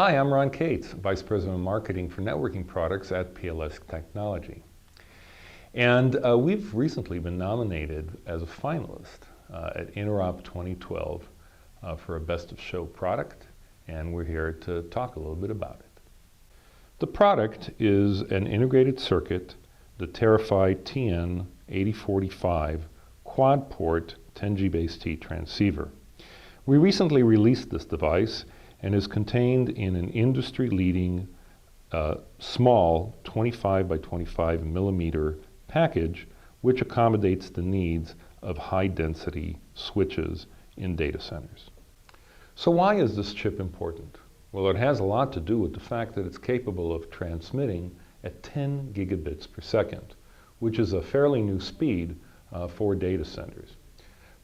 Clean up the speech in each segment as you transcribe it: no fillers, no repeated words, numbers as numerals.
Hi, I'm Ron Cates, Vice President of Marketing for Networking Products at PLX Technology. And we've recently been nominated as a finalist at Interop 2012 for a Best of Show product, and we're here to talk a little bit about it. The product is an integrated circuit, the TeraPHY TN8045 quad-port 10G-base-T transceiver. We recently released this device and is contained in an industry-leading small 25 by 25 millimeter package which accommodates the needs of high-density switches in data centers. So why is this chip important? Well, it has a lot to do with the fact that it's capable of transmitting at 10 gigabits per second, which is a fairly new speed for data centers.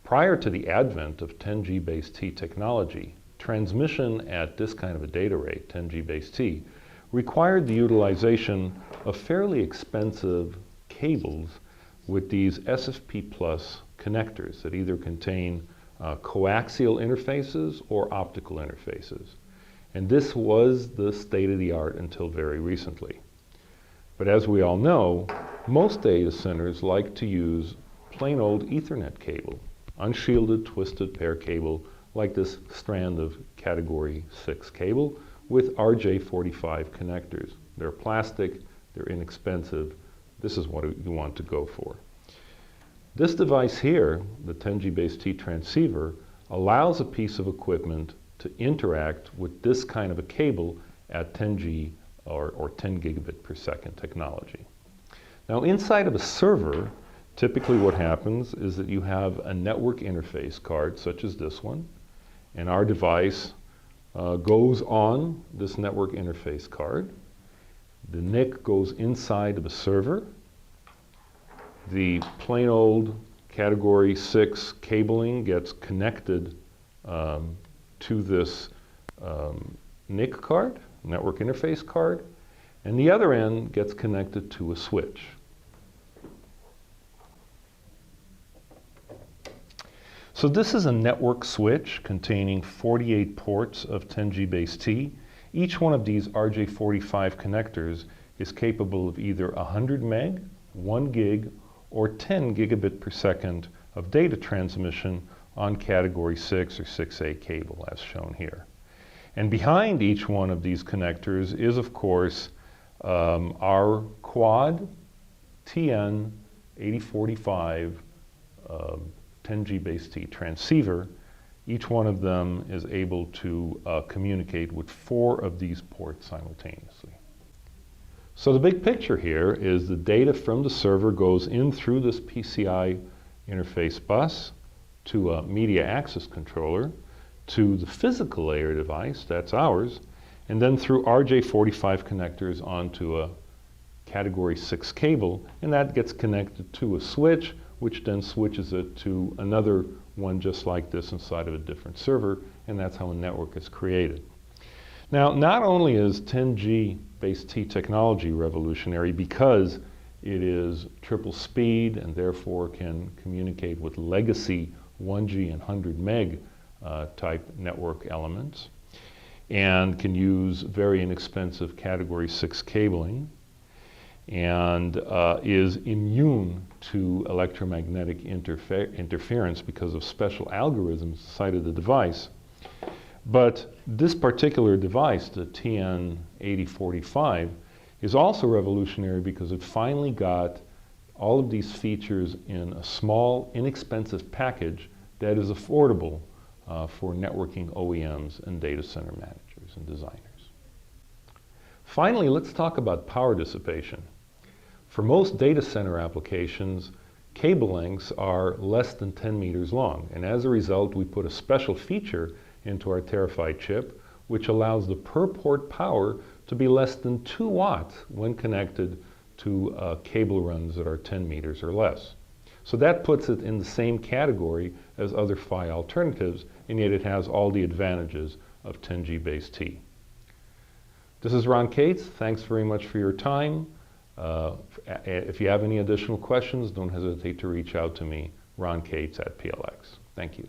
Prior to the advent of 10G-base-T technology, transmission at this kind of a data rate, 10G-base-T, required the utilization of fairly expensive cables with these SFP+ connectors that either contain coaxial interfaces or optical interfaces. And this was the state of the art until very recently. But as we all know, most data centers like to use plain old Ethernet cable, unshielded twisted pair cable like this strand of category 6 cable with RJ45 connectors. They're plastic, they're inexpensive. This is what you want to go for. This device here, the 10G-base-T transceiver, allows a piece of equipment to interact with this kind of a cable at 10G or 10 gigabit per second technology. Now inside of a server, typically what happens is that you have a network interface card such as this one, and our device goes on this network interface card. The NIC goes inside of a server. The plain old category 6 cabling gets connected to this NIC card, network interface card, and the other end gets connected to a switch. So this is a network switch containing 48 ports of 10G-base-T. Each one of these RJ45 connectors is capable of either 100 meg, 1 gig, or 10 gigabit per second of data transmission on category 6 or 6A cable as shown here. And behind each one of these connectors is of course our quad TN8045 10G-base-T transceiver. Each one of them is able to communicate with 4 of these ports simultaneously. So the big picture here is the data from the server goes in through this PCI interface bus to a media access controller, to the physical layer device, that's ours, and then through RJ45 connectors onto a category 6 cable, and that gets connected to a switch, which then switches it to another one just like this inside of a different server, and that's how a network is created. Now, not only is 10G-base-T technology revolutionary because it is triple speed and therefore can communicate with legacy 1G and 100 meg type network elements, and can use very inexpensive category 6 cabling, and is immune to electromagnetic interference because of special algorithms inside of the device. But this particular device, the TN8045, is also revolutionary because it finally got all of these features in a small, inexpensive package that is affordable for networking OEMs and data center managers and designers. Finally, let's talk about power dissipation. For most data center applications, cable lengths are less than 10 meters long, and as a result we put a special feature into our TeraPHY chip which allows the per port power to be less than 2 watts when connected to cable runs that are 10 meters or less. So that puts it in the same category as other PHY alternatives, and yet it has all the advantages of 10G-base-T. This is Ron Cates. Thanks very much for your time. If you have any additional questions, don't hesitate to reach out to me, Ron Cates at PLX. Thank you.